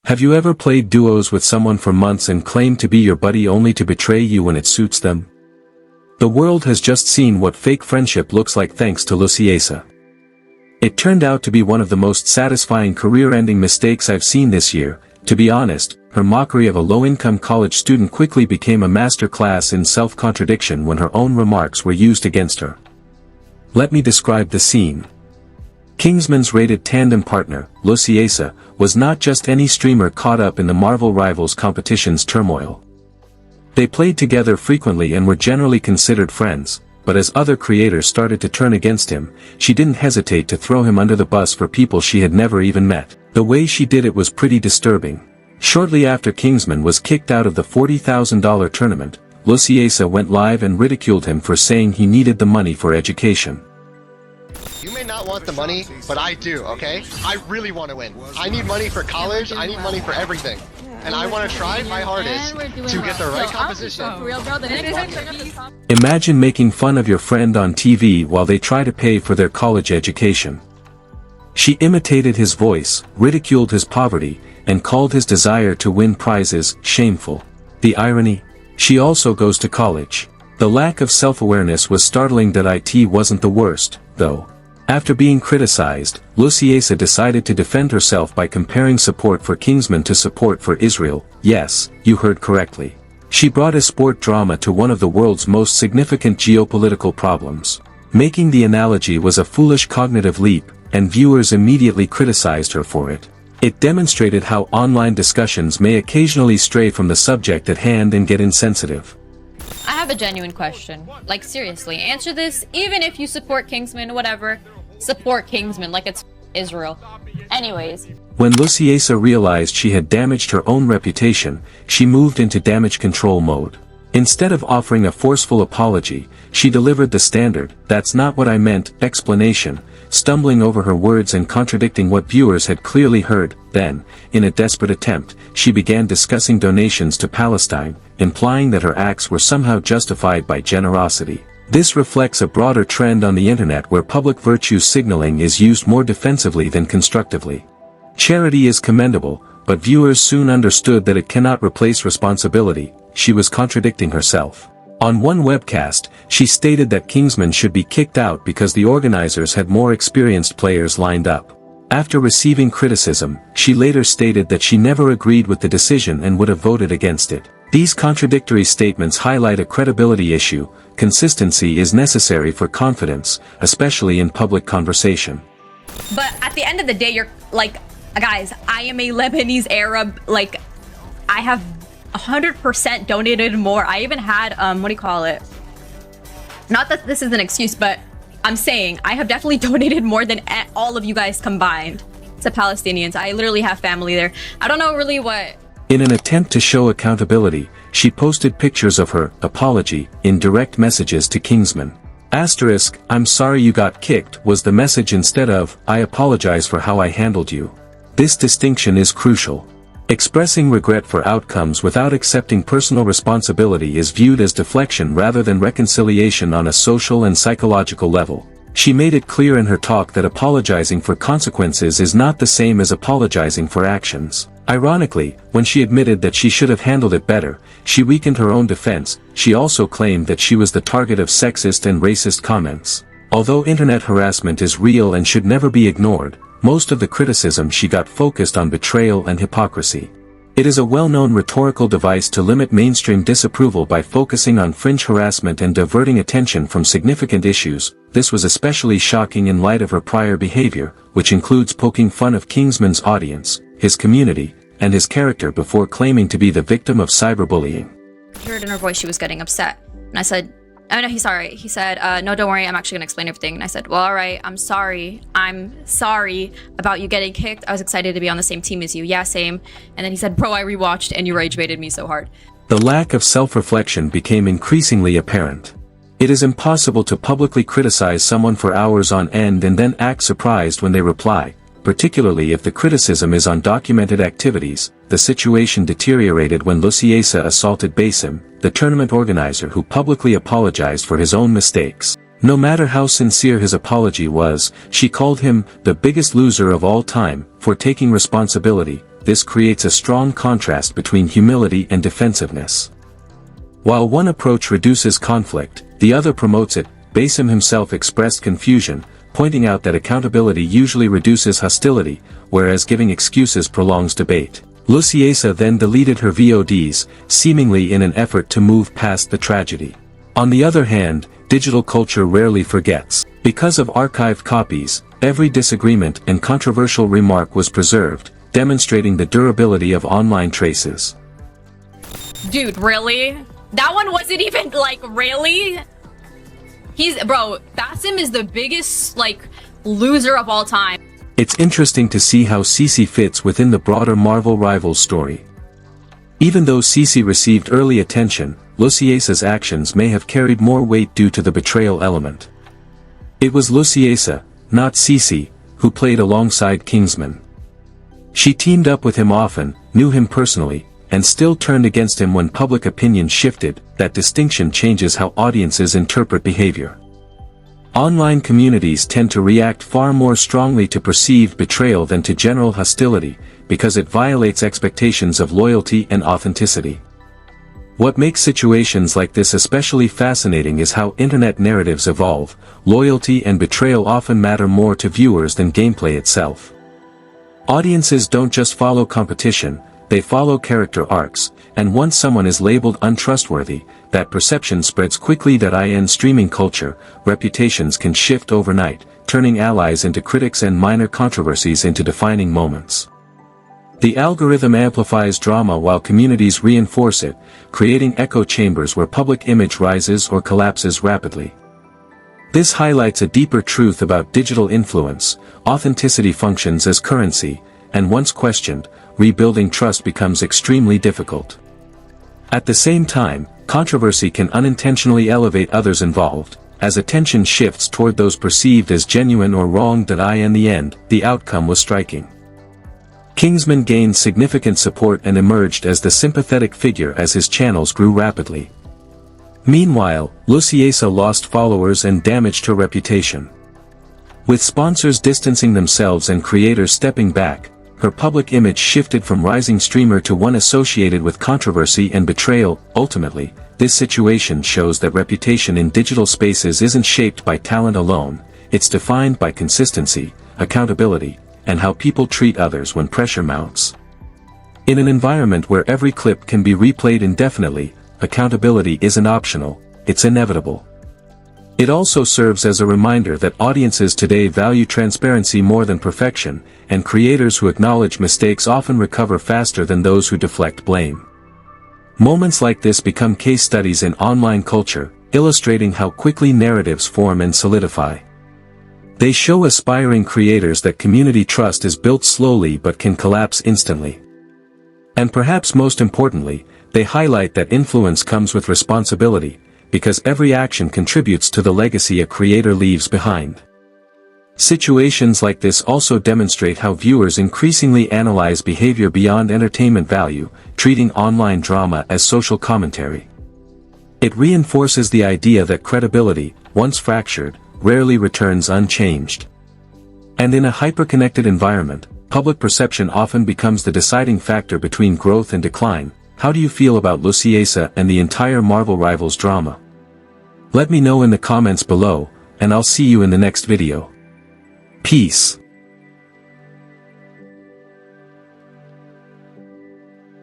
Have you ever played duos with someone for months and claimed to be your buddy only to betray you when it suits them? The world has just seen what fake friendship looks like thanks to Luciyasa. It turned out to be one of the most satisfying career-ending mistakes I've seen this year. To be honest, her mockery of a low-income college student quickly became a master class in self-contradiction when her own remarks were used against her. Let me describe the scene. Kingsman's rated tandem partner, Luciyasa, was not just any streamer caught up in the Marvel Rivals competition's turmoil. They played together frequently and were generally considered friends, but as other creators started to turn against him, she didn't hesitate to throw him under the bus for people she had never even met. The way she did it was pretty disturbing. Shortly after Kingsman was kicked out of the $40,000 tournament, Luciyasa went live and ridiculed him for saying he needed the money for education. You may not want the money, but I do, okay? I really want to win. I need money for college, I need money for everything. And I want to try my hardest to get the right composition. Imagine making fun of your friend on TV while they try to pay for their college education. She imitated his voice, ridiculed his poverty, and called his desire to win prizes shameful. The irony? She also goes to college. The lack of self-awareness was startling. That IT wasn't the worst, though. After being criticized, Luciyasa decided to defend herself by comparing support for Kingsman to support for Israel. Yes, you heard correctly. She brought a sport drama to one of the world's most significant geopolitical problems. Making the analogy was a foolish cognitive leap, and viewers immediately criticized her for it. It demonstrated how online discussions may occasionally stray from the subject at hand and get insensitive. I have a genuine question. Like, seriously, answer this. Even if you support Kingsman, whatever, support Kingsman like it's Israel. Anyways. When Luciyasa realized she had damaged her own reputation, she moved into damage control mode. Instead of offering a forceful apology, she delivered the standard, "That's not what I meant," explanation, stumbling over her words and contradicting what viewers had clearly heard. Then, in a desperate attempt, she began discussing donations to Palestine, implying that her acts were somehow justified by generosity. This reflects a broader trend on the internet where public virtue signaling is used more defensively than constructively. Charity is commendable, but viewers soon understood that it cannot replace responsibility. She was contradicting herself. On one webcast, she stated that Kingsman should be kicked out because the organizers had more experienced players lined up. After receiving criticism, she later stated that she never agreed with the decision and would have voted against it. These contradictory statements highlight a credibility issue. Consistency is necessary for confidence, especially in public conversation. But at the end of the day, you're like, guys, I am a Lebanese Arab. Like, I have 100% donated more. I even had, what do you call it? Not that this is an excuse, but I'm saying I have definitely donated more than all of you guys combined to Palestinians. I literally have family there. I don't know really what. In an attempt to show accountability, she posted pictures of her apology in direct messages to Kingsman. Asterisk, "I'm sorry you got kicked" was the message instead of, "I apologize for how I handled you." This distinction is crucial. Expressing regret for outcomes without accepting personal responsibility is viewed as deflection rather than reconciliation on a social and psychological level. She made it clear in her talk that apologizing for consequences is not the same as apologizing for actions. Ironically, when she admitted that she should have handled it better, she weakened her own defense. She also claimed that she was the target of sexist and racist comments. Although internet harassment is real and should never be ignored, most of the criticism she got focused on betrayal and hypocrisy. It is a well-known rhetorical device to limit mainstream disapproval by focusing on fringe harassment and diverting attention from significant issues. This was especially shocking in light of her prior behavior, which includes poking fun of Kingsman's audience, his community, and his character before claiming to be the victim of cyberbullying. I heard in her voice she was getting upset. And I said, "Oh no, he's sorry." He said, "No, don't worry, I'm actually gonna explain everything." And I said, "Well, alright, I'm sorry. I'm sorry about you getting kicked. I was excited to be on the same team as you." "Yeah, same." And then he said, "Bro, I rewatched and you rage baited me so hard." The lack of self-reflection became increasingly apparent. It is impossible to publicly criticize someone for hours on end and then act surprised when they reply, particularly if the criticism is on documented activities. The situation deteriorated when Luciyasa assaulted Basim, the tournament organizer who publicly apologized for his own mistakes. No matter how sincere his apology was, she called him the biggest loser of all time for taking responsibility. this creates a strong contrast between humility and defensiveness. While one approach reduces conflict, the other promotes it. Basim himself expressed confusion, pointing out that accountability usually reduces hostility, whereas giving excuses prolongs debate. Luciyasa then deleted her VODs, seemingly in an effort to move past the tragedy. On the other hand, digital culture rarely forgets. Because of archived copies, every disagreement and controversial remark was preserved, demonstrating the durability of online traces. Dude, really? That one wasn't even, like, really? Bro, Basim is the biggest, like, loser of all time. It's interesting to see how Cici fits within the broader Marvel Rivals story. Even though Cici received early attention, Luciasa's actions may have carried more weight due to the betrayal element. It was Luciyasa, not Cici, who played alongside Kingsman. She teamed up with him often, knew him personally, and still turned against him when public opinion shifted. That distinction changes how audiences interpret behavior. Online communities tend to react far more strongly to perceived betrayal than to general hostility, because it violates expectations of loyalty and authenticity. What makes situations like this especially fascinating is how internet narratives evolve. Loyalty and betrayal often matter more to viewers than gameplay itself. Audiences don't just follow competition, they follow character arcs, and once someone is labeled untrustworthy, that perception spreads quickly. That in streaming culture, reputations can shift overnight, turning allies into critics and minor controversies into defining moments. The algorithm amplifies drama while communities reinforce it, creating echo chambers where public image rises or collapses rapidly. This highlights a deeper truth about digital influence. Authenticity functions as currency, and once questioned, rebuilding trust becomes extremely difficult. At the same time, controversy can unintentionally elevate others involved, as attention shifts toward those perceived as genuine or wrong. In the end, the outcome was striking. Kingsman gained significant support and emerged as the sympathetic figure as his channels grew rapidly. Meanwhile, Luciyasa lost followers and damaged her reputation. With sponsors distancing themselves and creators stepping back, her public image shifted from rising streamer to one associated with controversy and betrayal. Ultimately, this situation shows that reputation in digital spaces isn't shaped by talent alone, it's defined by consistency, accountability, and how people treat others when pressure mounts. In an environment where every clip can be replayed indefinitely, accountability isn't optional, it's inevitable. It also serves as a reminder that audiences today value transparency more than perfection, and creators who acknowledge mistakes often recover faster than those who deflect blame. Moments like this become case studies in online culture, illustrating how quickly narratives form and solidify. They show aspiring creators that community trust is built slowly but can collapse instantly. And perhaps most importantly, they highlight that influence comes with responsibility, because every action contributes to the legacy a creator leaves behind. Situations like this also demonstrate how viewers increasingly analyze behavior beyond entertainment value, treating online drama as social commentary. It reinforces the idea that credibility, once fractured, rarely returns unchanged. And in a hyper-connected environment, public perception often becomes the deciding factor between growth and decline. How do you feel about Luciyasa and the entire Marvel Rivals drama? Let me know in the comments below, and I'll see you in the next video. Peace.